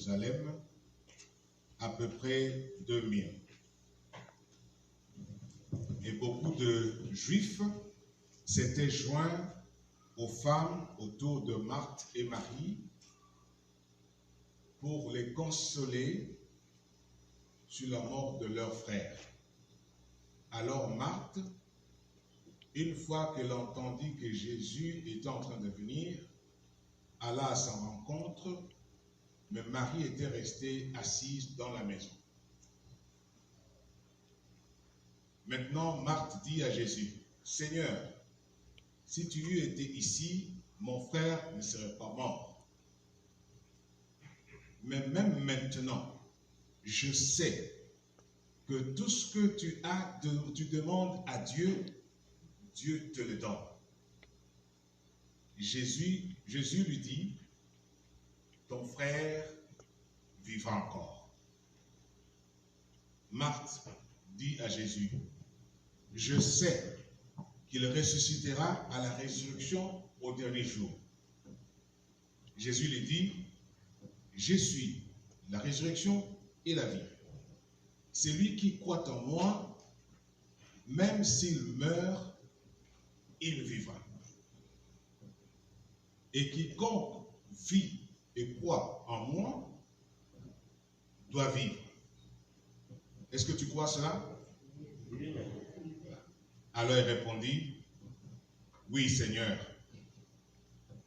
Jérusalem, à peu près 2000. Et beaucoup de Juifs s'étaient joints aux femmes autour de Marthe et Marie pour les consoler sur la mort de leur frère. Alors Marthe, une fois qu'elle entendit que Jésus était en train de venir, alla à sa rencontre, mais Marie était restée assise dans la maison. Maintenant, Marthe dit à Jésus, « Seigneur, si tu eûs été ici, mon frère ne serait pas mort. Mais même maintenant, je sais que tout ce que tu demandes à Dieu, Dieu te le donne. » Jésus lui dit, « Ton frère vivra encore. » Marthe dit à Jésus, « Je sais qu'il ressuscitera à la résurrection au dernier jour. » Jésus lui dit, « Je suis la résurrection et la vie. Celui qui croit en moi, même s'il meurt, il vivra. Et quiconque vit et croit en moi doit vivre. » Est-ce que tu crois cela? Oui. Alors il répondit, « Oui, Seigneur,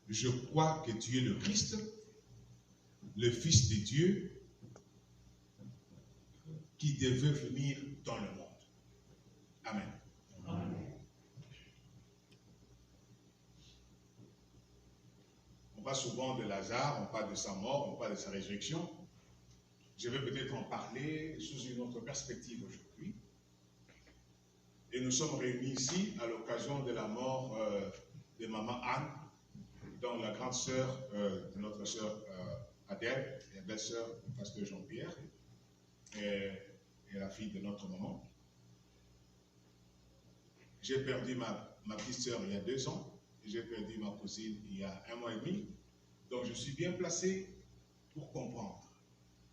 je crois que tu es le Christ, le Fils de Dieu, qui devait venir dans le monde. » Amen. Amen. On parle souvent de Lazare, on parle de sa mort, on parle de sa résurrection. Je vais peut-être en parler sous une autre perspective aujourd'hui. Et nous sommes réunis ici à l'occasion de la mort de maman Anne, donc la grande sœur de notre sœur Adèle, et la belle-sœur du pasteur Jean-Pierre, et la fille de notre maman. J'ai perdu ma petite sœur il y a 2 ans, et j'ai perdu ma cousine il y a 1 mois et demi. Donc je suis bien placé pour comprendre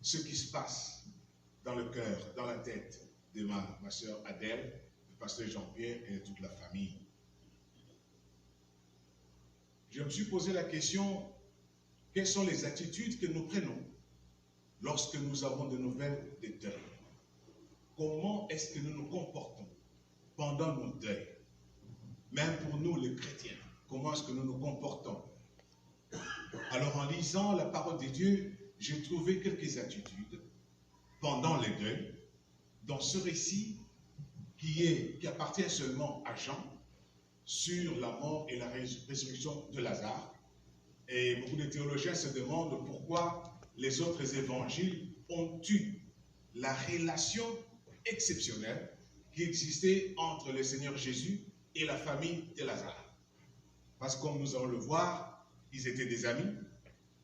ce qui se passe dans le cœur, dans la tête de ma sœur Adèle, du pasteur Jean-Pierre et de toute la famille. Je me suis posé la question, quelles sont les attitudes que nous prenons lorsque nous avons de nouvelles de deuil? Comment est-ce que nous nous comportons pendant nos deuils? Même pour nous les chrétiens, comment est-ce que nous nous comportons? Alors en lisant la parole de Dieu, j'ai trouvé quelques attitudes pendant les deuils dans ce récit qui appartient seulement à Jean sur la mort et la résurrection de Lazare. Et beaucoup de théologiens se demandent pourquoi les autres évangiles ont eu la relation exceptionnelle qui existait entre le Seigneur Jésus et la famille de Lazare. Parce que comme nous allons le voir, ils étaient des amis.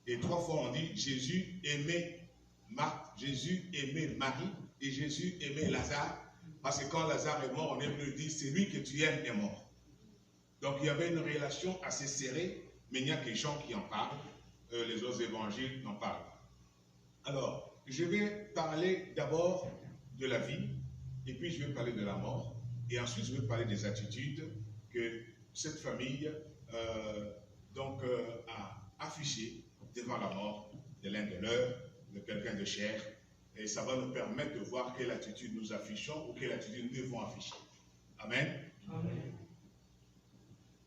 Et 3 fois on dit Jésus aimait Marthe, Jésus aimait Marie et Jésus aimait Lazare. Parce que quand Lazare est mort, on est venu dire celui que tu aimes est mort. Donc il y avait une relation assez serrée, mais il n'y a que Jean qui en parle. Les autres évangiles n'en parlent pas. Alors, je vais parler d'abord de la vie, et puis je vais parler de la mort, et ensuite je vais parler des attitudes que cette famille a affichées devant la mort de l'un de leurs, de quelqu'un de cher, et ça va nous permettre de voir quelle attitude nous affichons ou quelle attitude nous devons afficher. Amen. Amen.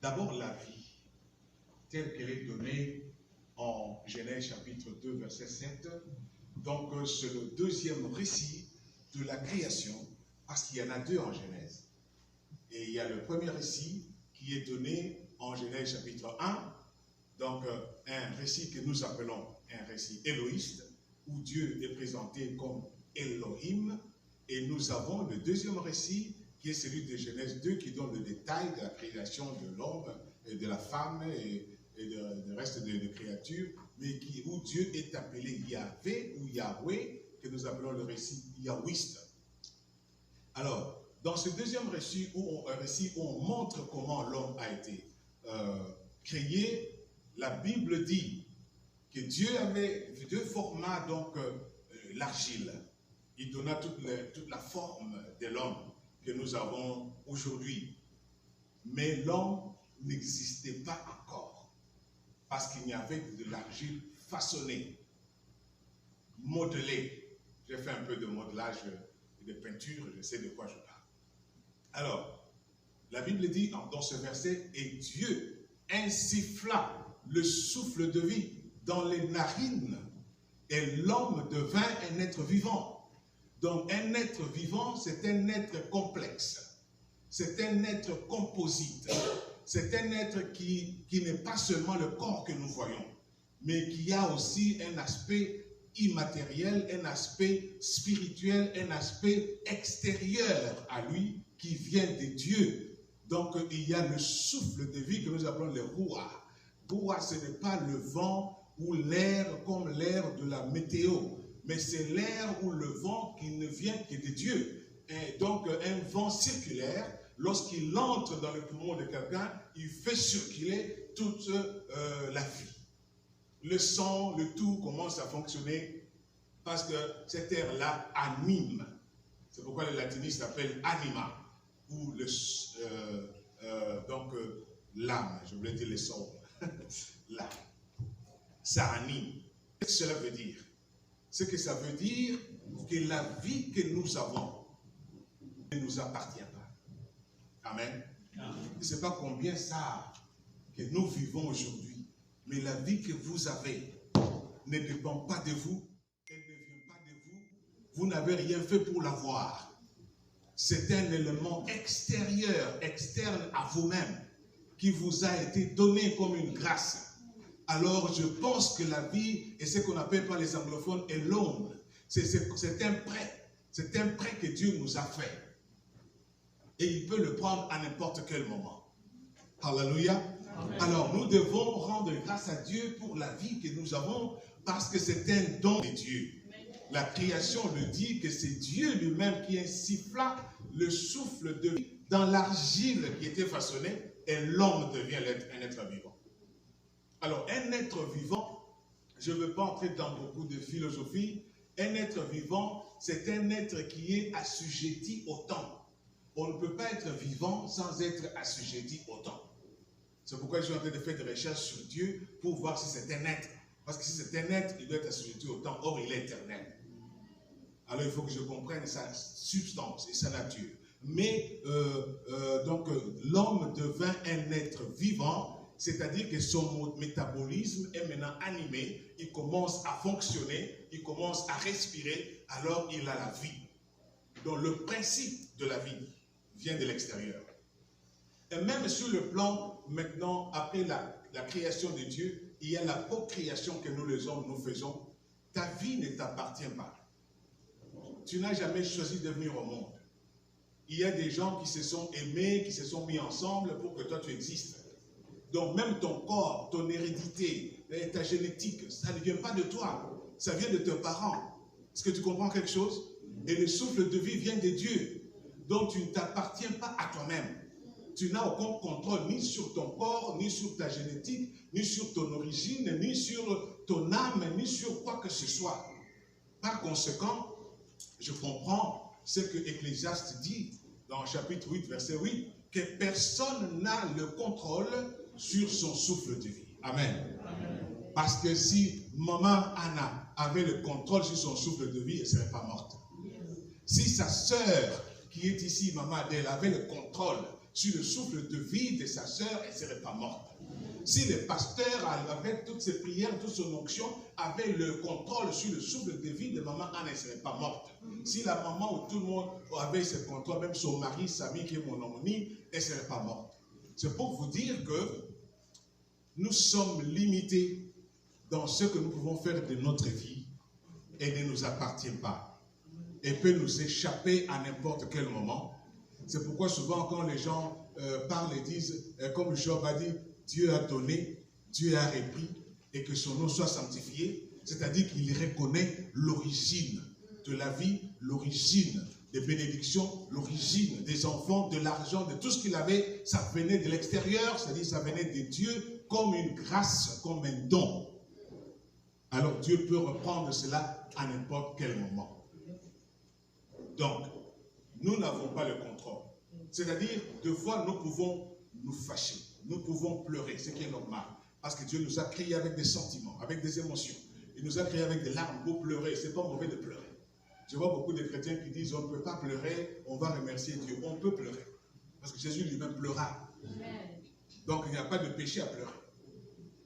D'abord la vie, telle qu'elle est donnée en Genèse chapitre 2, verset 7. Donc c'est le deuxième récit de la création, parce qu'il y en a 2 en Genèse. Et il y a le premier récit qui est donné en Genèse chapitre 1, donc un récit que nous appelons un récit éloïste, où Dieu est présenté comme Elohim, et nous avons le deuxième récit qui est celui de Genèse 2 qui donne le détail de la création de l'homme et de la femme et du reste des créatures, mais où Dieu est appelé Yahvé ou Yahweh, que nous appelons le récit yahwiste. Alors, dans ce deuxième récit où on montre comment l'homme a été créé, la Bible dit que Dieu avait deux formats, donc l'argile. Il donna toute la forme de l'homme que nous avons aujourd'hui. Mais l'homme n'existait pas encore, parce qu'il y avait de l'argile façonnée, modelée. J'ai fait un peu de modelage et de peinture, je sais de quoi je parle. Alors, la Bible dit dans ce verset, « Et Dieu insuffla le souffle de vie dans les narines, et l'homme devint un être vivant. » Donc, un être vivant, c'est un être complexe. C'est un être composite. C'est un être qui n'est pas seulement le corps que nous voyons, mais qui a aussi un aspect immatériel, un aspect spirituel, un aspect extérieur à lui qui vient de Dieu. Donc, il y a le souffle de vie que nous appelons le Ruach. Ruach, ce n'est pas le vent ou l'air comme l'air de la météo, mais c'est l'air ou le vent qui ne vient que de Dieu. Et donc, un vent circulaire, lorsqu'il entre dans le poumon de quelqu'un, il fait circuler toute la vie. Le sang, le tout commence à fonctionner parce que cet air-là anime. C'est pourquoi les latinistes appellent anima, ou l'âme, je voulais dire le sang, l'âme. Ça anime. Qu'est-ce que cela veut dire? Ce que ça veut dire, que la vie que nous avons ne nous appartient pas. Amen. Je ne sais pas combien ça que nous vivons aujourd'hui, mais la vie que vous avez ne dépend pas de vous, elle ne vient pas de vous, vous n'avez rien fait pour l'avoir. C'est un élément extérieur, externe à vous-même, qui vous a été donné comme une grâce. Alors je pense que la vie est ce qu'on appelle par les anglophones un loan. C'est un prêt. C'est un prêt que Dieu nous a fait. Et il peut le prendre à n'importe quel moment. Alléluia. Amen. Alors nous devons rendre grâce à Dieu pour la vie que nous avons parce que c'est un don de Dieu. La création le dit que c'est Dieu lui-même qui insuffla le souffle de vie dans l'argile qui était façonnée et l'homme devient un être vivant. Alors un être vivant, je ne veux pas entrer dans beaucoup de philosophie, un être vivant, c'est un être qui est assujetti au temps. On ne peut pas être vivant sans être assujetti au temps. C'est pourquoi je suis en train de faire des recherches sur Dieu pour voir si c'est un être. Parce que si c'est un être, il doit être assujetti au temps. Or, il est éternel. Alors, il faut que je comprenne sa substance et sa nature. Mais, l'homme devint un être vivant, c'est-à-dire que son métabolisme est maintenant animé, il commence à fonctionner, il commence à respirer, alors il a la vie. Donc, le principe de la vie vient de l'extérieur. Et même sur le plan, maintenant, après la création de Dieu, il y a la procréation que nous les hommes, nous faisons. Ta vie ne t'appartient pas. Tu n'as jamais choisi de venir au monde. Il y a des gens qui se sont aimés, qui se sont mis ensemble pour que toi tu existes. Donc même ton corps, ton hérédité, ta génétique, ça ne vient pas de toi. Ça vient de tes parents. Est-ce que tu comprends quelque chose? Et le souffle de vie vient de Dieu. Donc tu ne t'appartiens pas à toi-même. Tu n'as aucun contrôle ni sur ton corps, ni sur ta génétique, ni sur ton origine, ni sur ton âme, ni sur quoi que ce soit. Par conséquent, je comprends ce que Ecclésiaste dit dans chapitre 8, verset 8, que personne n'a le contrôle sur son souffle de vie. Amen. Amen. Parce que si maman Anna avait le contrôle sur son souffle de vie, elle ne serait pas morte. Si sa sœur, qui est ici, maman Adèle, avait le contrôle sur le souffle de vie de sa sœur, elle ne serait pas morte. Si le pasteur, avec toutes ses prières, toute son onction, avait le contrôle sur le souffle de vie de maman Anne, elle ne serait pas morte. Si la maman ou tout le monde avait ce contrôle, même son mari, Samy, qui est mon homonyme, elle ne serait pas morte. C'est pour vous dire que nous sommes limités dans ce que nous pouvons faire de notre vie et ne nous appartient pas. Et peut nous échapper à n'importe quel moment. C'est pourquoi souvent quand les gens parlent et disent, comme Job a dit, Dieu a donné, Dieu a repris, et que son nom soit sanctifié, c'est-à-dire qu'il reconnaît l'origine de la vie, l'origine des bénédictions, l'origine des enfants, de l'argent, de tout ce qu'il avait, ça venait de l'extérieur, c'est-à-dire ça venait de Dieu comme une grâce, comme un don. alors Dieu peut reprendre cela à n'importe quel moment. Donc, nous n'avons pas le contrôle. C'est-à-dire, deux fois, nous pouvons nous fâcher, nous pouvons pleurer, ce qui est normal. Parce que Dieu nous a créés avec des sentiments, avec des émotions. Il nous a créés avec des larmes pour pleurer. Ce n'est pas mauvais de pleurer. Je vois beaucoup de chrétiens qui disent, on ne peut pas pleurer, on va remercier Dieu. On peut pleurer. Parce que Jésus lui-même pleura. Donc, il n'y a pas de péché à pleurer.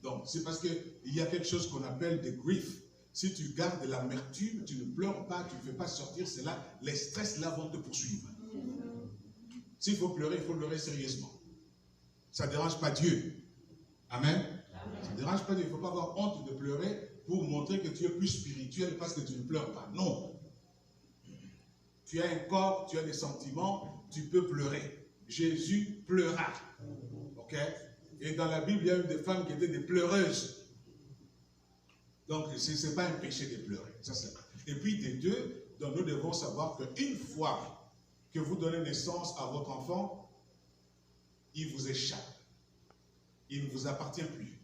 Donc, c'est parce qu'il y a quelque chose qu'on appelle des griefs. Si tu gardes de l'amertume, tu ne pleures pas, tu ne fais pas sortir cela, les stress là vont te poursuivre. S'il faut pleurer, il faut pleurer sérieusement. Ça ne dérange pas Dieu. Amen. Ça ne dérange pas Dieu. Il ne faut pas avoir honte de pleurer pour montrer que tu es plus spirituel parce que tu ne pleures pas. Non. Tu as un corps, tu as des sentiments, tu peux pleurer. Jésus pleura. Ok? Et dans la Bible, il y a eu des femmes qui étaient des pleureuses. Donc, ce n'est pas un péché de pleurer. Ça, c'est vrai. Et puis, des deux, donc, nous devons savoir qu'une fois que vous donnez naissance à votre enfant, il vous échappe. Il ne vous appartient plus.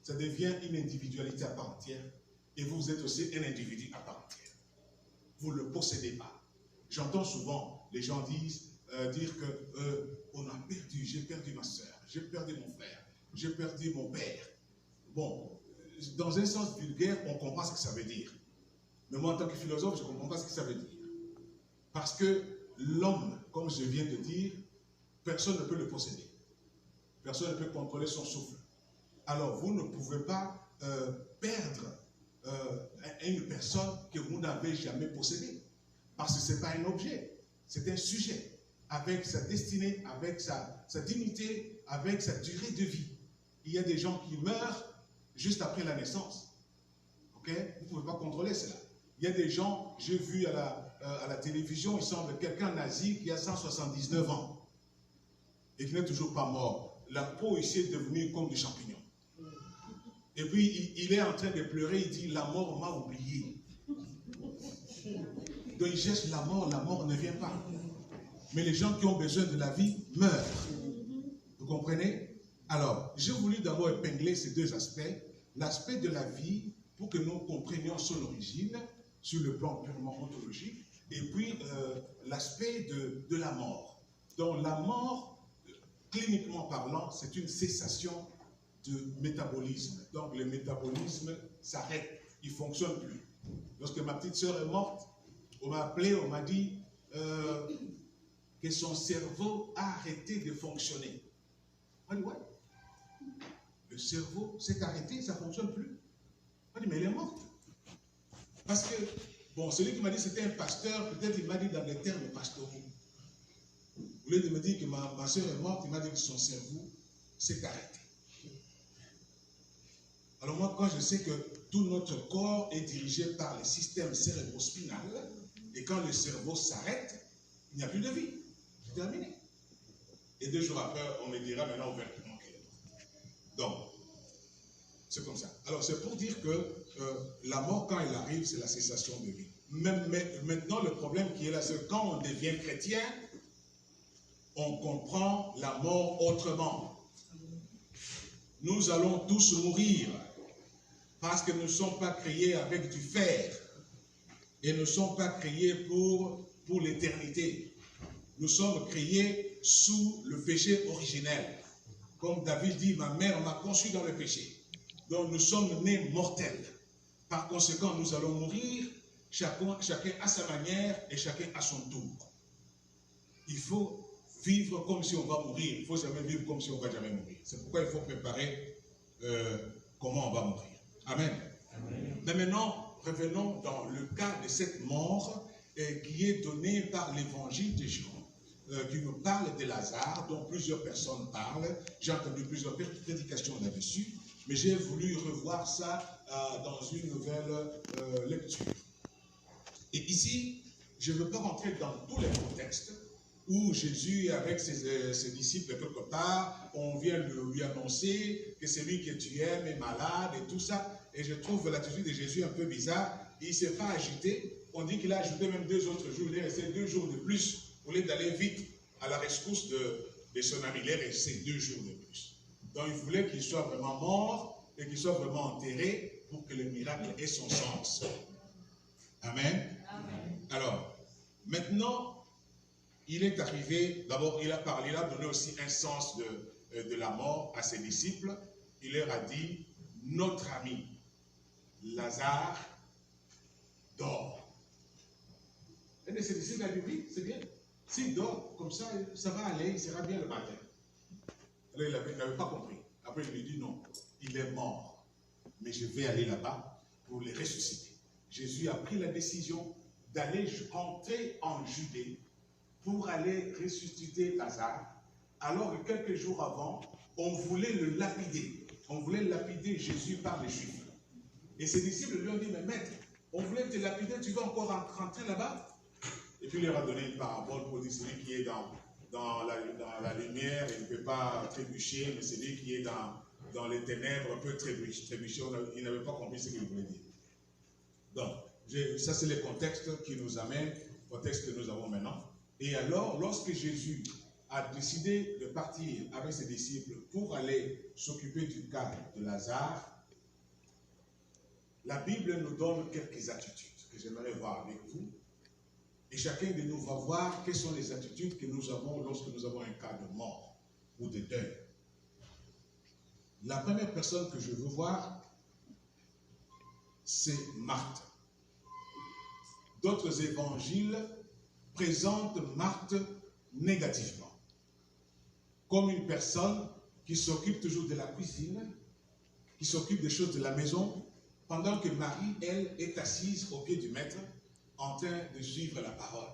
Ça devient une individualité à part entière. Et vous êtes aussi un individu à part entière. Vous ne le possédez pas. J'entends souvent les gens dire que on a perdu, j'ai perdu ma soeur, j'ai perdu mon frère, j'ai perdu mon père. Bon, dans un sens vulgaire, on comprend ce que ça veut dire. Mais moi, en tant que philosophe, je ne comprends pas ce que ça veut dire. Parce que l'homme, comme je viens de dire, personne ne peut le posséder. Personne ne peut contrôler son souffle. Alors, vous ne pouvez pas perdre une personne que vous n'avez jamais possédée. Parce que ce n'est pas un objet, c'est un sujet, avec sa destinée, avec sa dignité, avec sa durée de vie. Il y a des gens qui meurent juste après la naissance. Ok? Vous ne pouvez pas contrôler cela. Il y a des gens, j'ai vu à la télévision, il semble quelqu'un nazi qui a 179 ans et qui n'est toujours pas mort. La peau ici est devenue comme du champignon. Et puis il est en train de pleurer, il dit, la mort m'a oublié. Donc il cherche la mort ne vient pas. Mais les gens qui ont besoin de la vie meurent. Vous comprenez? Alors, j'ai voulu d'abord épingler ces deux aspects. L'aspect de la vie, pour que nous comprenions son origine, sur le plan purement ontologique, et puis l'aspect de la mort. Donc la mort, cliniquement parlant, c'est une cessation de métabolisme. Donc le métabolisme s'arrête, il ne fonctionne plus. Lorsque ma petite sœur est morte, on m'a appelé, on m'a dit que son cerveau a arrêté de fonctionner. On dit, ouais, le cerveau s'est arrêté, ça ne fonctionne plus. On dit, mais elle est morte. Parce que, bon, celui qui m'a dit que c'était un pasteur, peut-être il m'a dit dans des termes pastoraux. Au lieu de me dire que ma soeur est morte, il m'a dit que son cerveau s'est arrêté. Alors moi, quand je sais que tout notre corps est dirigé par le système cérébrospinal, et quand le cerveau s'arrête, il n'y a plus de vie. C'est terminé. Et 2 jours après, on me dira maintenant ouvertement qu'elle est morte. Donc, c'est comme ça. Alors, c'est pour dire que la mort, quand elle arrive, c'est la cessation de vie. Mais maintenant, le problème qui est là, c'est que quand on devient chrétien, on comprend la mort autrement. Nous allons tous mourir parce que nous ne sommes pas créés avec du fer et ne sommes pas créés pour l'éternité. Nous sommes créés sous le péché originel. Comme David dit, ma mère m'a conçu dans le péché. Donc nous sommes nés mortels. Par conséquent, nous allons mourir, chacun à sa manière et chacun à son tour. Il faut vivre comme si on va mourir. Il ne faut jamais vivre comme si on ne va jamais mourir. C'est pourquoi il faut préparer comment on va mourir. Amen. Amen. Mais maintenant, revenons dans le cas de cette mort qui est donnée par l'évangile de Jean, qui nous parle de Lazare, dont plusieurs personnes parlent. J'ai entendu plusieurs prédications là-dessus, mais j'ai voulu revoir ça dans une nouvelle lecture. Et ici, je ne veux pas rentrer dans tous les contextes où Jésus, avec ses disciples quelque part, on vient de lui annoncer que celui que tu aimes est malade et tout ça. Et je trouve l'attitude de Jésus un peu bizarre. Il ne s'est pas agité. On dit qu'il a ajouté même 2 autres jours. Il est resté 2 jours de plus au lieu d'aller vite à la rescousse de son ami. Il est resté 2 jours de plus. Donc il voulait qu'il soit vraiment mort et qu'il soit vraiment enterré pour que le miracle ait son sens. Amen. Amen. Alors, maintenant, il est arrivé, d'abord il a parlé, il a donné aussi un sens de la mort à ses disciples. Il leur a dit, notre ami Lazare dort. Un de ses disciples a dit, oui, c'est bien. S'il dort, comme ça va aller, il sera bien le matin. Alors il n'avait pas compris. Après il lui dit, non, il est mort. Mais je vais aller là-bas pour le ressusciter. Jésus a pris la décision d'aller rentrer en Judée pour aller ressusciter Lazare, alors que quelques jours avant, on voulait le lapider. On voulait lapider Jésus par les Juifs. Et ses disciples lui ont dit, mais maître, on voulait te lapider, tu vas encore rentrer là-bas? Et puis il leur a donné une parabole pour dire, celui qui est dans la lumière, il ne peut pas trébucher, mais celui qui est dans les ténèbres peut trébucher. Il n'avait pas compris ce qu'il voulait dire. Donc, ça c'est le contexte qui nous amène, au contexte que nous avons maintenant. Et alors, lorsque Jésus a décidé de partir avec ses disciples pour aller s'occuper du cas de Lazare, la Bible nous donne quelques attitudes que j'aimerais voir avec vous. Et chacun de nous va voir quelles sont les attitudes que nous avons lorsque nous avons un cas de mort ou de deuil. La première personne que je veux voir, c'est Marthe. D'autres évangiles présentent Marthe négativement, comme une personne qui s'occupe toujours de la cuisine, qui s'occupe des choses de la maison, pendant que Marie, elle, est assise au pied du maître, en train de suivre la parole.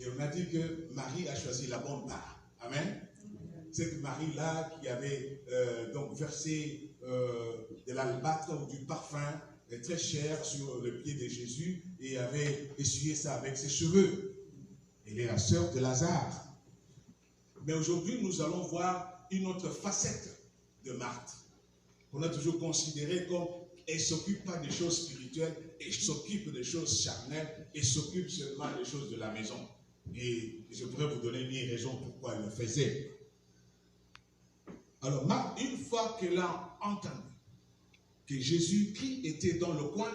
Et on a dit que Marie a choisi la bonne part. Amen. Cette Marie-là qui avait donc versé de l'albâtre ou du parfum très cher sur le pied de Jésus et avait essuyé ça avec ses cheveux. Elle est la sœur de Lazare. Mais aujourd'hui, nous allons voir une autre facette de Marthe, qu'on a toujours considérée comme elle ne s'occupe pas des choses spirituelles, elle s'occupe des choses charnelles, elle s'occupe seulement des choses de la maison. Et je pourrais vous donner une raison pourquoi elle le faisait. Alors Marthe, une fois qu'elle a entendu que Jésus-Christ était dans le coin,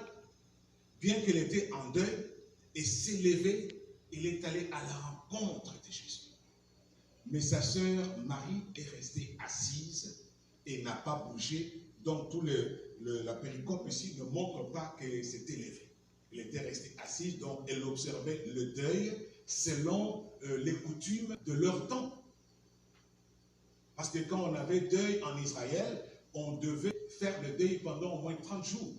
bien qu'elle était en deuil, et s'est levée, elle est allée à la rencontre de Jésus. Mais sa sœur Marie est restée assise et n'a pas bougé. Donc la péricope ici ne montre pas qu'elle s'était levée. Elle était restée assise, donc elle observait le deuil selon les coutumes de leur temps. Parce que quand on avait deuil en Israël, on devait faire le deuil pendant au moins 30 jours.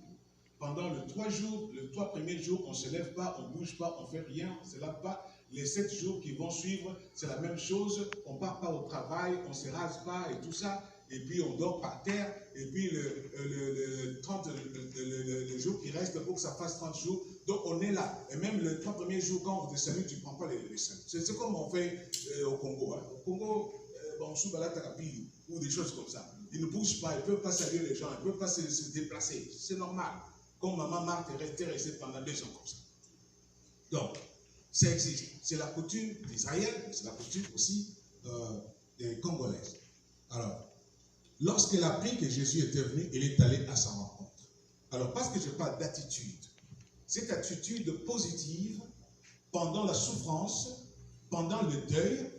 Pendant les 3 premiers jours, on ne se lève pas, on ne bouge pas, on ne fait rien, on ne se lave pas. Les 7 jours qui vont suivre, c'est la même chose. On ne part pas au travail, on ne se rase pas et tout ça. Et puis on dort par terre. Et puis le jour qui reste, pour que ça fasse 30 jours. Donc on est là. Et même les 3 premiers jours, quand on te salue, tu ne prends pas les saluts. C'est comme on fait au Congo. Hein. Au Congo, on sous la thérapie ou des choses comme ça. Ils ne bougent pas, ils ne peuvent pas saluer les gens, ils ne peuvent pas se déplacer. C'est normal. Comme maman Marthe est restée pendant 2 ans comme ça. Donc, ça existe. C'est la coutume d'Israël, c'est la coutume aussi des Congolaises. Alors, lorsqu'elle a appris que Jésus était venu, elle est allée à sa rencontre. Alors, parce que je parle d'attitude, cette attitude positive, pendant la souffrance, pendant le deuil,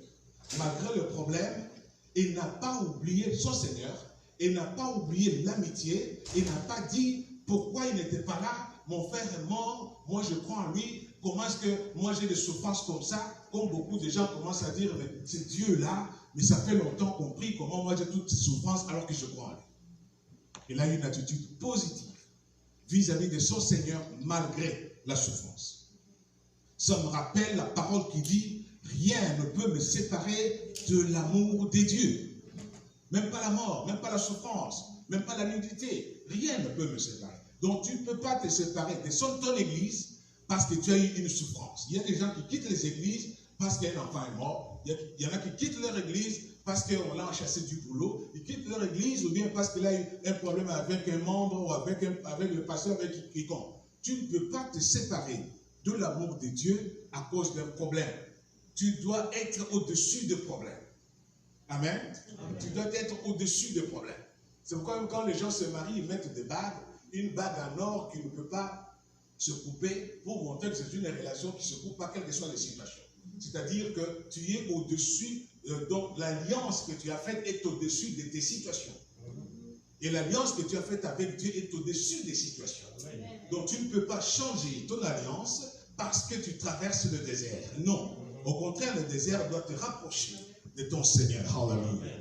malgré le problème, elle n'a pas oublié son Seigneur, elle n'a pas oublié l'amitié, elle n'a pas dit pourquoi il n'était pas là, mon frère est mort, moi je crois en lui, comment est-ce que moi j'ai des souffrances comme ça, comme beaucoup de gens commencent à dire, mais c'est Dieu là, mais ça fait longtemps qu'on prie, comment moi j'ai toutes ces souffrances alors que je crois en lui. Elle a une attitude positive vis-à-vis de son Seigneur malgré la souffrance. Ça me rappelle la parole qui dit, rien ne peut me séparer de l'amour des dieux. Même pas la mort, même pas la souffrance, même pas la nudité. Rien ne peut me séparer. Donc tu ne peux pas te séparer de ton église parce que tu as eu une souffrance. Il y a des gens qui quittent les églises parce qu'un enfant est mort. Il y en a qui quittent leur église parce qu'on l'a enchassé du boulot. Ils quittent leur église ou bien parce qu'il a eu un problème avec un membre ou avec le pasteur, avec quiconque. Tu ne peux pas te séparer de l'amour de Dieu à cause d'un problème. Tu dois être au-dessus des problèmes. Amen. Tu dois être au-dessus des problèmes. C'est pourquoi quand les gens se marient, ils mettent des bagues. une bague en or qui ne peut pas se couper pour montrer que c'est une relation qui ne se coupe pas, quelles que soient les situations. C'est-à-dire que tu es au-dessus, donc l'alliance que tu as faite est au-dessus de tes situations. Et l'alliance que tu as faite avec Dieu est au-dessus des situations. Donc tu ne peux pas changer ton alliance parce que tu traverses le désert. Non. Au contraire, le désert doit te rapprocher de ton Seigneur. Hallelujah.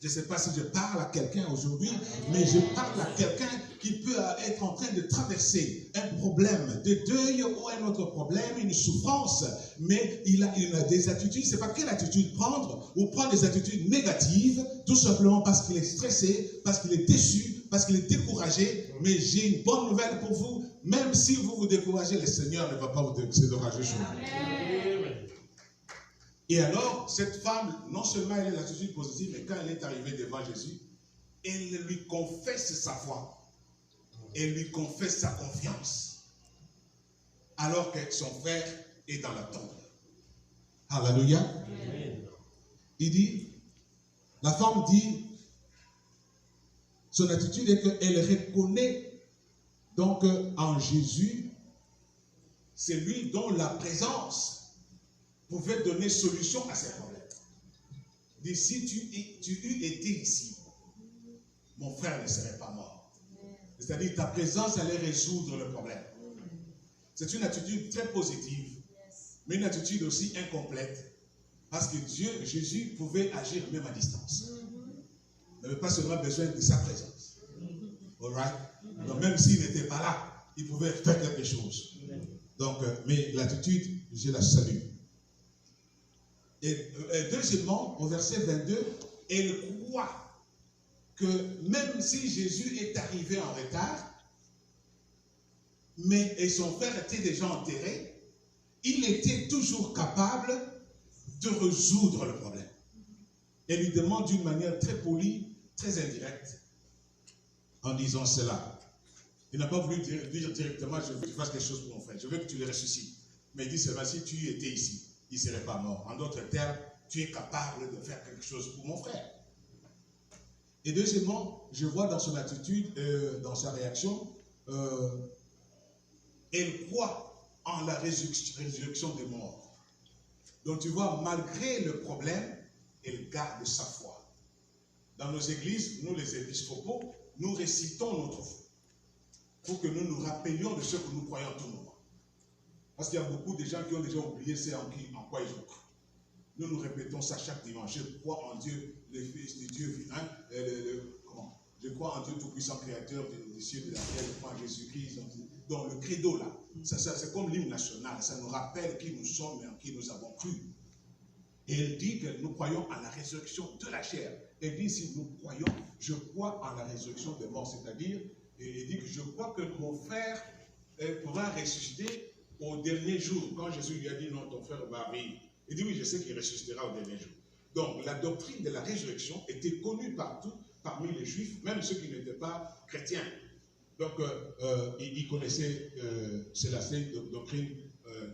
Je ne sais pas si je parle à quelqu'un aujourd'hui, mais je parle à quelqu'un qui peut être en train de traverser un problème de deuil ou un autre problème, une souffrance, mais il a des attitudes, c'est pas quelle attitude prendre, ou prendre des attitudes négatives, tout simplement parce qu'il est stressé, parce qu'il est déçu, parce qu'il est découragé. Mais j'ai une bonne nouvelle pour vous, même si vous vous découragez, le Seigneur ne va pas vous décourager sur vous. Et alors, cette femme, non seulement elle a l'attitude positive, mais quand elle est arrivée devant Jésus, elle lui confesse sa foi. Elle lui confesse sa confiance. Alors que son frère est dans la tombe. Alléluia. Il dit, la femme dit, son attitude est qu'elle reconnaît donc en Jésus, c'est lui dont la présence pouvait donner solution à ces problèmes. Il dit, si tu eus été ici, mon frère ne serait pas mort. C'est-à-dire ta présence allait résoudre le problème. C'est une attitude très positive, mais une attitude aussi incomplète. Parce que Jésus pouvait agir même à distance. Il n'avait pas seulement besoin de sa présence. All right? Donc même s'il n'était pas là, il pouvait faire quelque chose. Donc, mais l'attitude, je la salue. Et deuxièmement, au verset 22, elle croit que même si Jésus est arrivé en retard, et son frère était déjà enterré, il était toujours capable de résoudre le problème. Elle lui demande d'une manière très polie, très indirecte, en disant cela. Il n'a pas voulu dire directement, je veux que tu fasses quelque chose pour mon frère, je veux que tu le ressuscites. Mais il dit seulement, si tu étais ici, il ne serait pas mort. En d'autres termes, tu es capable de faire quelque chose pour mon frère. Et deuxièmement, je vois dans son attitude, dans sa réaction, elle croit en la résurrection des morts. Donc tu vois, malgré le problème, elle garde sa foi. Dans nos églises, nous les épiscopaux, nous récitons notre foi pour que nous nous rappelions de ce que nous croyons tout le moment. Parce qu'il y a beaucoup de gens qui ont déjà oublié c'est en quoi ils ont cru. Nous nous répétons ça chaque dimanche. Je crois en Dieu, le Fils de Dieu, je crois en Dieu tout-puissant, créateur des cieux et de la terre, je crois en Jésus-Christ. Donc le credo là, c'est comme l'hymne national, ça nous rappelle qui nous sommes et en qui nous avons cru. Et elle dit que nous croyons à la résurrection de la chair. Elle dit si nous croyons, je crois en la résurrection des morts, c'est-à-dire, elle dit que je crois que mon frère pourra ressusciter au dernier jour. Quand Jésus lui a dit non, ton frère va vivre. Il dit oui, je sais qu'il ressuscitera au dernier jour. Donc la doctrine de la résurrection était connue partout, parmi les juifs, même ceux qui n'étaient pas chrétiens. Donc ils connaissaient cela, c'est une doctrine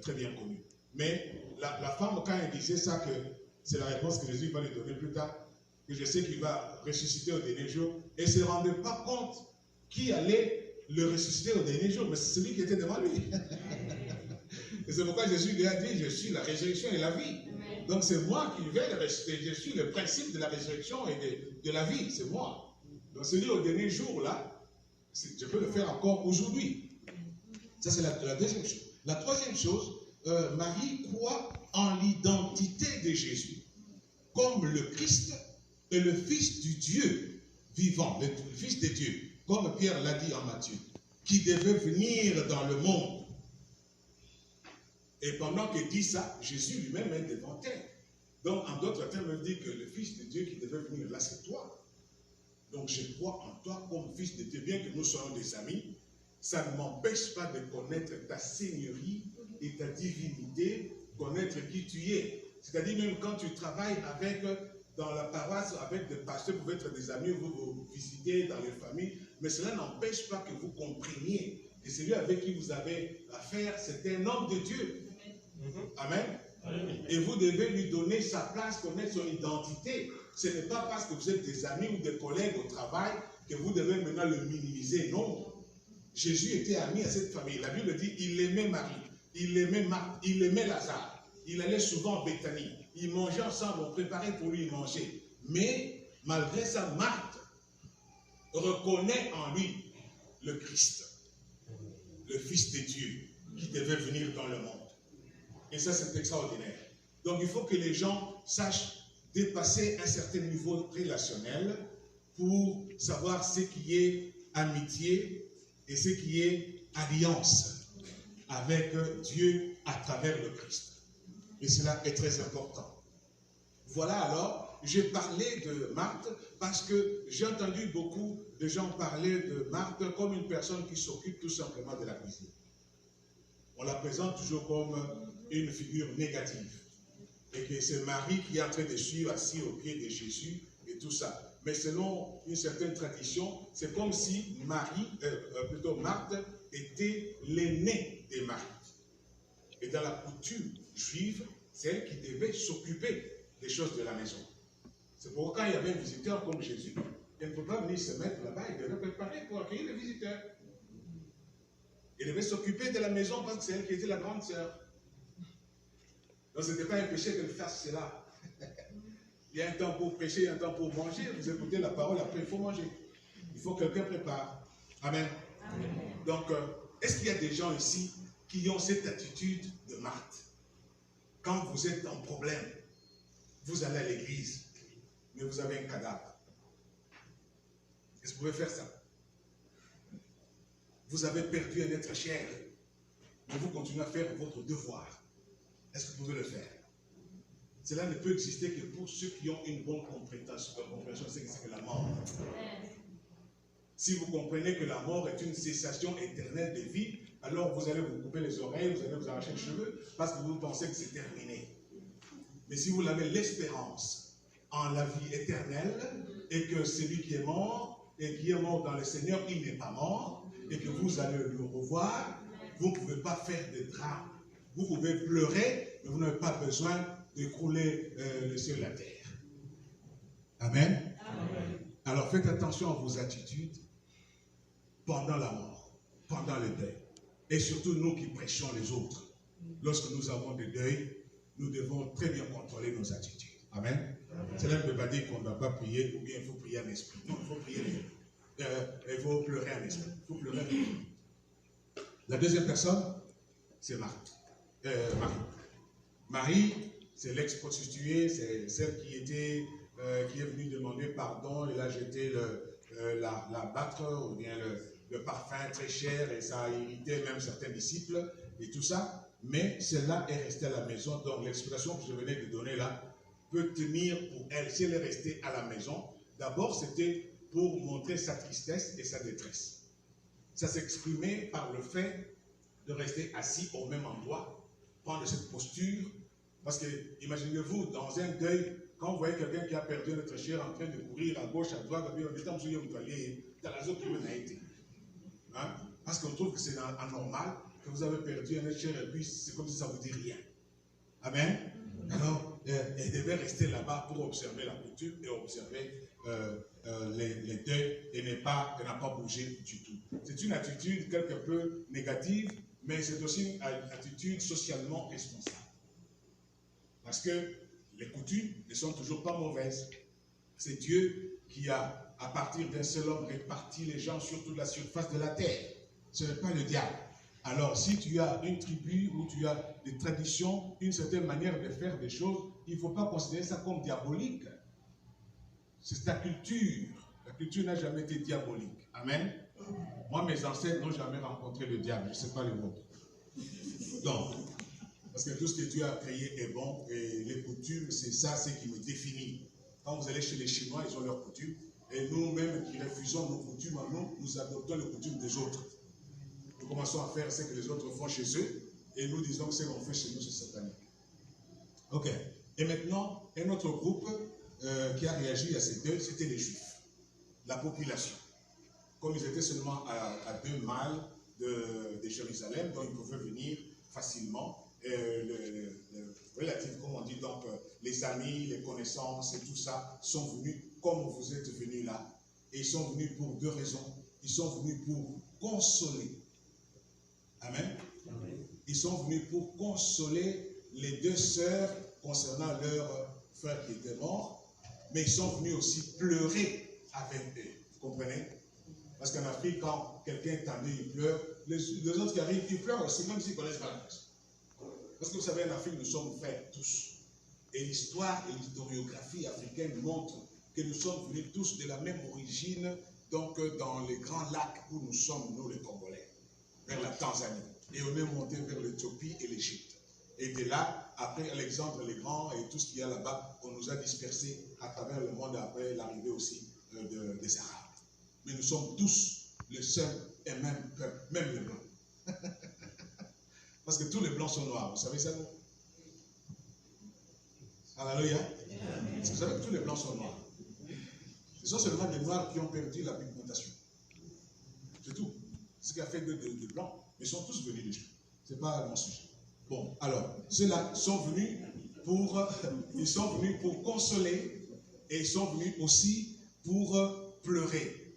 très bien connue. Mais la femme, quand elle disait ça, que c'est la réponse que Jésus va lui donner plus tard, que je sais qu'il va ressusciter au dernier jour, elle ne se rendait pas compte qui allait le ressusciter au dernier jour, mais c'est celui qui était devant lui. Et c'est pourquoi Jésus lui a dit, je suis la résurrection et la vie. Donc c'est moi qui vais le ressusciter. Je suis le principe de la résurrection et de la vie, c'est moi. Donc celui au dernier jour là, je peux le faire encore aujourd'hui. Ça c'est la deuxième chose. La troisième chose, Marie croit en l'identité de Jésus comme le Christ et le Fils du Dieu vivant, le Fils de Dieu, comme Pierre l'a dit en Matthieu, qui devait venir dans le monde. Et pendant qu'il dit ça, Jésus lui-même est devant elle. Donc, en d'autres termes, il dit que le Fils de Dieu qui devait venir là, c'est toi. Donc, je crois en toi comme Fils de Dieu. Bien que nous soyons des amis, ça ne m'empêche pas de connaître ta seigneurie et ta divinité, connaître qui tu es. C'est-à-dire, même quand tu travailles dans la paroisse, avec des pasteurs, vous pouvez être des amis, vous vous visitez dans les familles, mais cela n'empêche pas que vous compreniez que celui avec qui vous avez affaire, c'est un homme de Dieu. Amen. Et vous devez lui donner sa place, connaître son identité. Ce n'est pas parce que vous êtes des amis ou des collègues au travail que vous devez maintenant le minimiser. Non. Jésus était ami à cette famille. La Bible dit il aimait Marie, il aimait Marthe, il aimait Lazare. Il allait souvent en Béthanie. Ils mangeaient ensemble, on préparait pour lui manger. Mais malgré ça, Marthe reconnaît en lui le Christ, le Fils de Dieu, qui devait venir dans le monde. Et ça, c'est extraordinaire. Donc, il faut que les gens sachent dépasser un certain niveau relationnel pour savoir ce qui est amitié et ce qui est alliance avec Dieu à travers le Christ. Et cela est très important. Voilà alors, j'ai parlé de Marthe parce que j'ai entendu beaucoup de gens parler de Marthe comme une personne qui s'occupe tout simplement de la cuisine. On la présente toujours comme une figure négative. Et que c'est Marie qui est en train de suivre assis au pied de Jésus et tout ça. Mais selon une certaine tradition, c'est comme si Marthe était l'aînée des Marie. Et dans la coutume juive, c'est elle qui devait s'occuper des choses de la maison. C'est pourquoi quand il y avait un visiteur comme Jésus, elle ne peut pas venir se mettre là-bas, il devait préparer pour accueillir le visiteur. Elle devait s'occuper de la maison parce que c'est elle qui était la grande sœur. Donc ce n'était pas un péché qu'elle fasse cela. Il y a un temps pour prêcher, il y a un temps pour manger. Vous écoutez la parole, après il faut manger. Il faut que quelqu'un prépare. Amen. Amen. Donc, est-ce qu'il y a des gens ici qui ont cette attitude de Marthe? Quand vous êtes en problème, vous allez à l'église, mais vous avez un cadavre. Est-ce que vous pouvez faire ça? Vous avez perdu un être cher, mais vous continuez à faire votre devoir. Est-ce que vous pouvez le faire? Cela ne peut exister que pour ceux qui ont une bonne compréhension, c'est que la mort. Si vous comprenez que la mort est une cessation éternelle de vie, alors vous allez vous couper les oreilles, vous allez vous arracher les cheveux, parce que vous pensez que c'est terminé. Mais si vous avez l'espérance en la vie éternelle, et que celui qui est mort, et qui est mort dans le Seigneur, il n'est pas mort, et que vous allez le revoir, vous ne pouvez pas faire de drame. Vous pouvez pleurer, mais vous n'avez pas besoin d'écrouler le ciel et la terre. Amen. Amen. Alors faites attention à vos attitudes pendant la mort, pendant le deuil. Et surtout nous qui prêchons les autres. Lorsque nous avons des deuils, nous devons très bien contrôler nos attitudes. Amen. Amen. Cela ne veut pas dire qu'on ne doit pas prier ou bien il faut prier en esprit. Non, il faut prier. Il faut pleurer en esprit. Il faut pleurer en esprit. La deuxième personne, c'est Marie. Marie, c'est l'ex-prostituée, c'est celle qui est venue demander pardon, et là jeté la battre, ou bien le parfum très cher, et ça a irrité même certains disciples, et tout ça. Mais celle-là est restée à la maison, donc l'explication que je venais de donner là peut tenir pour elle. Si elle est restée à la maison, d'abord c'était pour montrer sa tristesse et sa détresse. Ça s'exprimait par le fait de rester assis au même endroit, prendre cette posture, parce que, imaginez-vous, dans un deuil, quand vous voyez quelqu'un qui a perdu un être cher en train de courir à gauche, à droite, parce qu'on trouve que c'est anormal, que vous avez perdu un être cher et puis c'est comme si ça ne vous dit rien. Amen. Alors, elle devait rester là-bas pour observer la coutume et observer les deuils et n'a pas bougé du tout. C'est une attitude quelque peu négative, mais c'est aussi une attitude socialement responsable. Parce que les coutumes ne sont toujours pas mauvaises. C'est Dieu qui a, à partir d'un seul homme, réparti les gens sur toute la surface de la terre. Ce n'est pas le diable. Alors, si tu as une tribu où tu as des traditions, une certaine manière de faire des choses, il ne faut pas considérer ça comme diabolique. C'est ta culture. La culture n'a jamais été diabolique. Amen. Moi, mes ancêtres n'ont jamais rencontré le diable. Je ne sais pas les vôtres. Donc, parce que tout ce que Dieu a créé est bon et les coutumes, c'est ça, c'est qui me définit. Quand vous allez chez les Chinois, ils ont leurs coutumes. Et nous-mêmes qui refusons nos coutumes, nous adoptons les coutumes des autres. Nous commençons à faire ce que les autres font chez eux et nous disons que ce qu'on fait chez nous, c'est satanique. Ok. Et maintenant, un autre groupe qui a réagi à ces deux, c'était les Juifs. La population. Comme ils étaient seulement à 2 miles de Jérusalem, donc ils pouvaient venir facilement. Relatif, comme on dit, donc les amis, les connaissances et tout ça sont venus comme vous êtes venus là. Et ils sont venus pour deux raisons. Ils sont venus pour consoler. Amen. Amen. Ils sont venus pour consoler les deux sœurs concernant leur frère qui était mort. Mais ils sont venus aussi pleurer avec eux. Vous comprenez? Parce qu'en Afrique, quand quelqu'un est tendu, il pleure. Les autres qui arrivent, ils pleurent aussi, même s'ils ne connaissent pas la personne. Parce que vous savez, en Afrique, nous sommes frères tous. Et l'histoire et l'historiographie africaine montrent que nous sommes venus tous de la même origine, donc dans les grands lacs où nous sommes, nous les Congolais, vers la Tanzanie. Et on est monté vers l'Éthiopie et l'Égypte. Et de là, après Alexandre le Grand et tout ce qu'il y a là-bas, on nous a dispersés à travers le monde après l'arrivée aussi des Arabes. Mais nous sommes tous le seul et même peuple, même les Blancs. Parce que tous les Blancs sont noirs, vous savez ça, non? Alléluia. Vous savez que tous les Blancs sont noirs. Ce sont seulement des Noirs qui ont perdu la pigmentation. C'est tout. C'est ce qui a fait de Blancs. Mais ils sont tous venus de Juifs. Ce n'est pas mon sujet. Bon, alors, ceux-là sont venus pour consoler et ils sont venus aussi pour pleurer.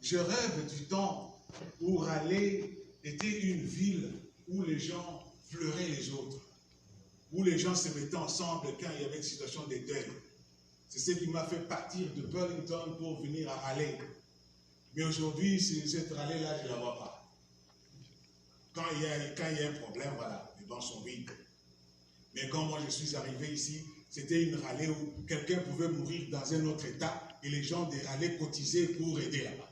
Je rêve du temps où Raleigh était une ville où les gens pleuraient les autres, où les gens se mettaient ensemble quand il y avait une situation de deuil. C'est ce qui m'a fait partir de Burlington pour venir à Raleigh. Mais aujourd'hui, cette Raleigh-là, je ne la vois pas. Quand il y a un problème, voilà, les bancs sont vides. Mais quand moi je suis arrivé ici, c'était une Raleigh où quelqu'un pouvait mourir dans un autre état et les gens des Raleigh cotisaient pour aider là-bas.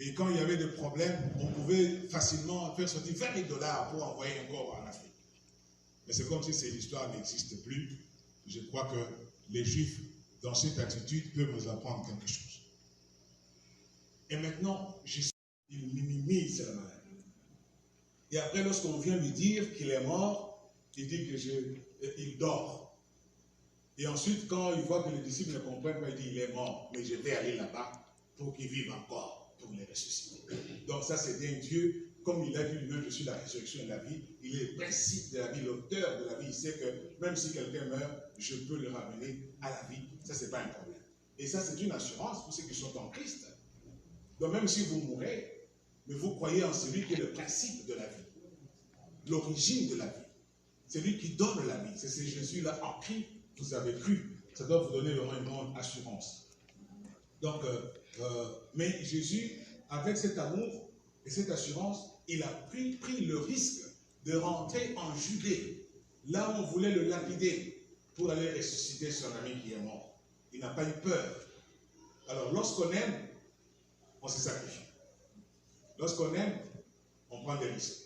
Et quand il y avait des problèmes, on pouvait facilement faire sortir $20 000 pour envoyer un corps en Afrique. Mais c'est comme si cette histoire n'existe plus. Je crois que les Juifs, dans cette attitude, peuvent nous apprendre quelque chose. Et maintenant, il minimise la maladie. Et après, lorsqu'on vient lui dire qu'il est mort, il dit qu'il dort. Et ensuite, quand il voit que les disciples ne comprennent pas, il dit il est mort, mais je vais aller là-bas pour qu'il vive encore, pour les ressusciter. Donc ça, c'est un Dieu, comme il a dit lui-même, je suis la résurrection et la vie, il est le principe de la vie, l'auteur de la vie. Il sait que même si quelqu'un meurt, je peux le ramener à la vie. Ça, ce n'est pas un problème. Et ça, c'est une assurance pour ceux qui sont en Christ. Donc même si vous mourrez, mais vous croyez en celui qui est le principe de la vie, l'origine de la vie. C'est lui qui donne la vie. C'est ce Jésus-là en qui vous avez cru. Ça doit vous donner vraiment une grande assurance. Donc, mais Jésus, avec cet amour et cette assurance, il a pris le risque de rentrer en Judée, là où on voulait le lapider, pour aller ressusciter son ami qui est mort. Il n'a pas eu peur. Alors, lorsqu'on aime, on se sacrifie. Lorsqu'on aime, on prend des risques.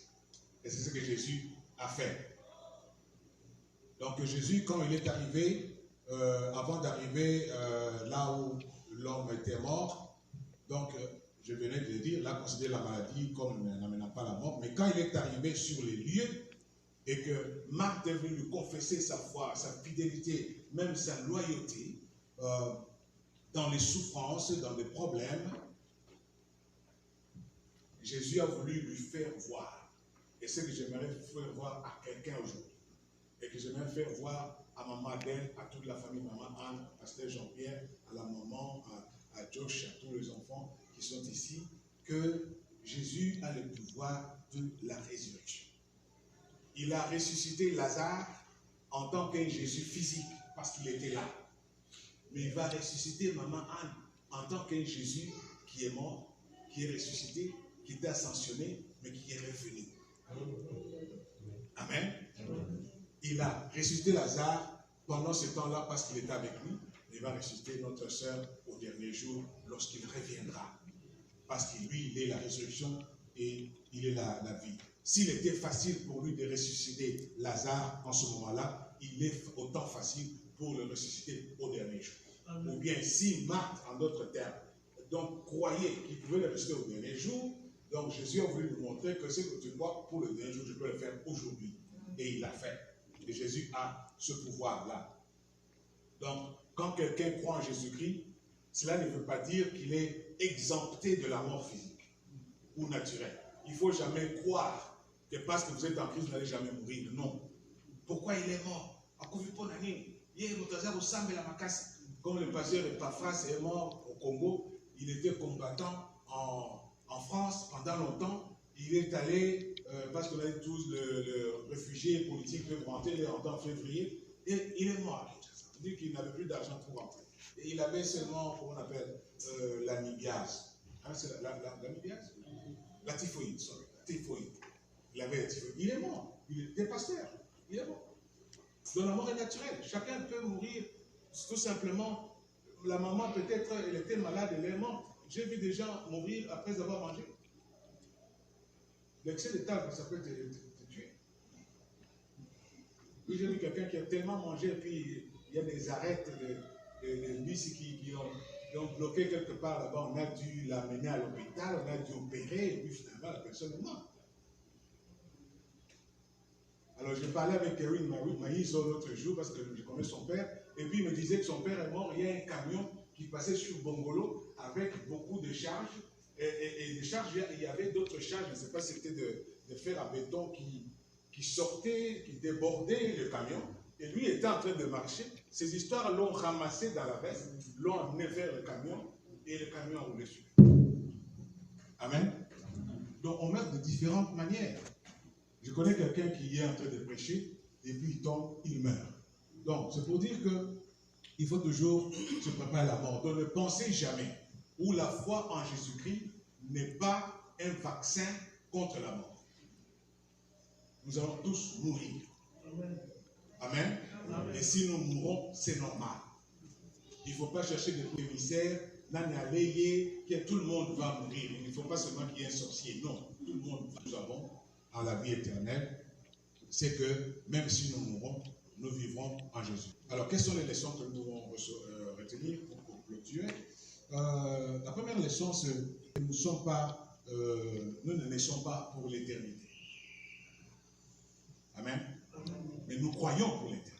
Et c'est ce que Jésus a fait. Donc Jésus, quand il est arrivé, avant d'arriver là où l'homme était mort, donc je venais de le dire, là considérer la maladie comme n'amenant pas la mort, mais quand il est arrivé sur les lieux et que Marc est venu lui confesser sa foi, sa fidélité, même sa loyauté, dans les souffrances, dans les problèmes, Jésus a voulu lui faire voir. Et c'est ce que j'aimerais faire voir à quelqu'un aujourd'hui. Et que j'aimerais faire voir à maman Adèle, à toute la famille, maman Anne, à pasteur Jean-Pierre, à la maman, à Josh, à tous les enfants qui sont ici, que Jésus a le pouvoir de la résurrection. Il a ressuscité Lazare en tant qu'un Jésus physique, parce qu'il était là. Mais il va ressusciter maman Anne en tant qu'un Jésus qui est mort, qui est ressuscité, qui était ascensionné, mais qui est revenu. Amen. Il a ressuscité Lazare pendant ce temps-là parce qu'il était avec nous. Il va ressusciter notre sœur au dernier jour lorsqu'il reviendra. Parce que lui, il est la résurrection et il est la vie. S'il était facile pour lui de ressusciter Lazare en ce moment-là, il est autant facile pour le ressusciter au dernier jour. Amen. Ou bien si Marthe, en d'autres termes, donc croyait qu'il pouvait le ressusciter au dernier jour, donc Jésus a voulu lui montrer que ce que tu crois pour le dernier jour, je peux le faire aujourd'hui. Et il l'a fait. Et Jésus a ce pouvoir-là. Donc, quand quelqu'un croit en Jésus-Christ, cela ne veut pas dire qu'il est exempté de la mort physique ou naturelle. Il ne faut jamais croire que parce que vous êtes en Christ, vous n'allez jamais mourir. Non. Pourquoi il est mort? Comme le pasteur Epaphras est mort au Congo, il était combattant en France pendant longtemps. Il est allé, parce qu'on a dit tous, le réfugié politique peut rentrer en février, et il est mort à Kinshasa. On dit qu'il n'avait plus d'argent pour rentrer. Et il avait seulement, comment on appelle, l'amibiase. Hein, c'est l'amibiase? La typhoïde, sorry, la typhoïde. Il avait la typhoïde. Il est mort. Il était pasteur. Il est mort. Donc la mort est naturelle. Chacun peut mourir tout simplement. La maman, peut-être, elle était malade, elle est morte. J'ai vu des gens mourir après avoir mangé. L'excès de table, ça peut te tuer. Oui, j'ai vu quelqu'un qui a tellement mangé, et puis il y a des arêtes de bus qui ont bloqué quelque part là-bas. On a dû l'amener à l'hôpital, on a dû opérer, et puis finalement la personne est morte. Alors je parlais avec Erin Maïs l'autre jour, parce que je connais son père, et puis il me disait que son père est mort. Il y a un camion qui passait sur Bongolo avec beaucoup de charges, et des charges, il y avait d'autres charges, je ne sais pas si c'était de fer à béton qui sortait, qui débordait le camion, et lui était en train de marcher. Ces histoires l'ont ramassé dans la veste, l'ont amené vers le camion, et le camion a roulé sur lui. Amen. Donc on meurt de différentes manières. Je connais quelqu'un qui est en train de prêcher, et puis il tombe, il meurt. Donc c'est pour dire qu'il faut toujours se préparer à la mort. Donc ne pensez jamais où la foi en Jésus-Christ n'est pas un vaccin contre la mort. Nous allons tous mourir. Amen. Amen. Et si nous mourons, c'est normal. Il ne faut pas chercher des émissaires, que tout le monde va mourir. Il ne faut pas seulement qu'il y ait un sorcier. Non, tout le monde va. Nous avons en la vie éternelle, c'est que même si nous mourons, nous vivrons en Jésus. Alors, quelles sont les leçons que nous devons retenir pour clôturer? La première leçon, c'est que nous ne naissons pas pour l'éternité. Amen. Mais nous croyons pour l'éternité.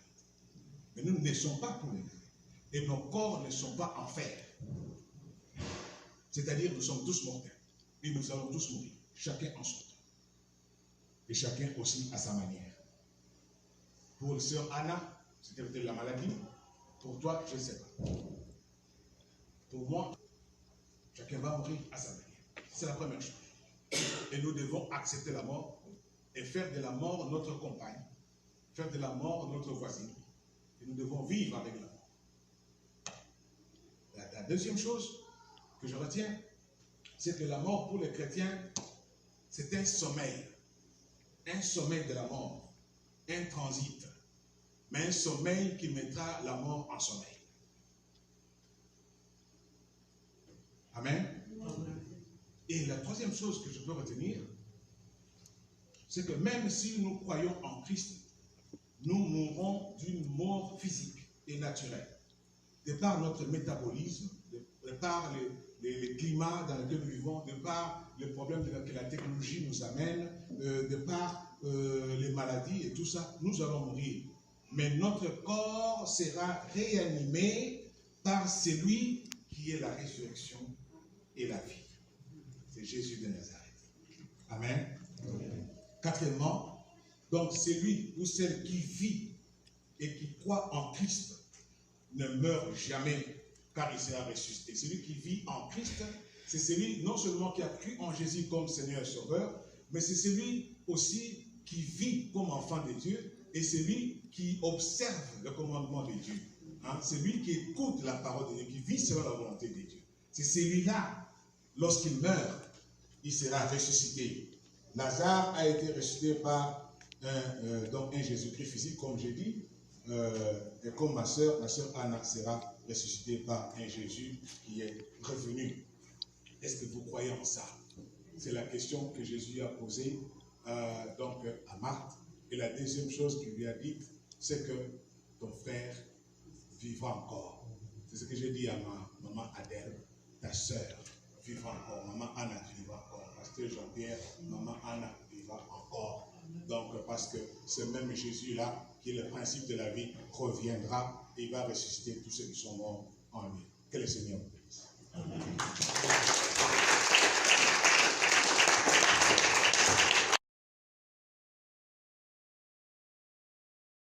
Mais nous ne naissons pas pour l'éternité. Et nos corps ne sont pas en fer. C'est-à-dire, nous sommes tous mortels. Et nous allons tous mourir. Chacun en son temps. Et chacun aussi à sa manière. Pour le sœur Anna, c'était peut-être la maladie. Pour toi, je ne sais pas. Pour moi, chacun va mourir à sa manière. C'est la première chose. Et nous devons accepter la mort et faire de la mort notre compagne, faire de la mort notre voisine. Et nous devons vivre avec la mort. La deuxième chose que je retiens, c'est que la mort pour les chrétiens, c'est un sommeil de la mort, un transit, mais un sommeil qui mettra la mort en sommeil. Amen. Amen. Et la troisième chose que je peux retenir, c'est que même si nous croyons en Christ, nous mourrons d'une mort physique et naturelle. De par notre métabolisme, de par les climats dans lesquels nous vivons, de par les problèmes que la technologie nous amène, de par les maladies et tout ça, nous allons mourir. Mais notre corps sera réanimé par celui qui est la résurrection et la vie. C'est Jésus de Nazareth. Amen. Amen. Quatrièmement, donc celui ou celle qui vit et qui croit en Christ ne meurt jamais, car il sera ressuscité. Celui qui vit en Christ, c'est celui non seulement qui a cru en Jésus comme Seigneur et Sauveur, mais c'est celui aussi qui vit comme enfant de Dieu et celui qui observe le commandement de Dieu. Hein? Celui qui écoute la parole de Dieu, qui vit selon la volonté de Dieu. C'est celui-là, lorsqu'il meurt, il sera ressuscité. Lazare a été ressuscité par un Jésus-Christ physique, comme j'ai dit, et comme ma soeur Anna sera ressuscitée par un Jésus qui est revenu. Est-ce que vous croyez en ça? C'est la question que Jésus a posée à Marthe. Et la deuxième chose qu'il lui a dit, c'est que ton frère vivra encore. C'est ce que j'ai dit à ma maman Adèle, ta soeur vivra encore, maman Anna vivra encore, pasteur Jean-Pierre, maman Anna vivra encore. Donc, parce que ce même Jésus-là, qui est le principe de la vie, reviendra et il va ressusciter tous ceux qui sont morts en lui. Que le Seigneur vous bénisse.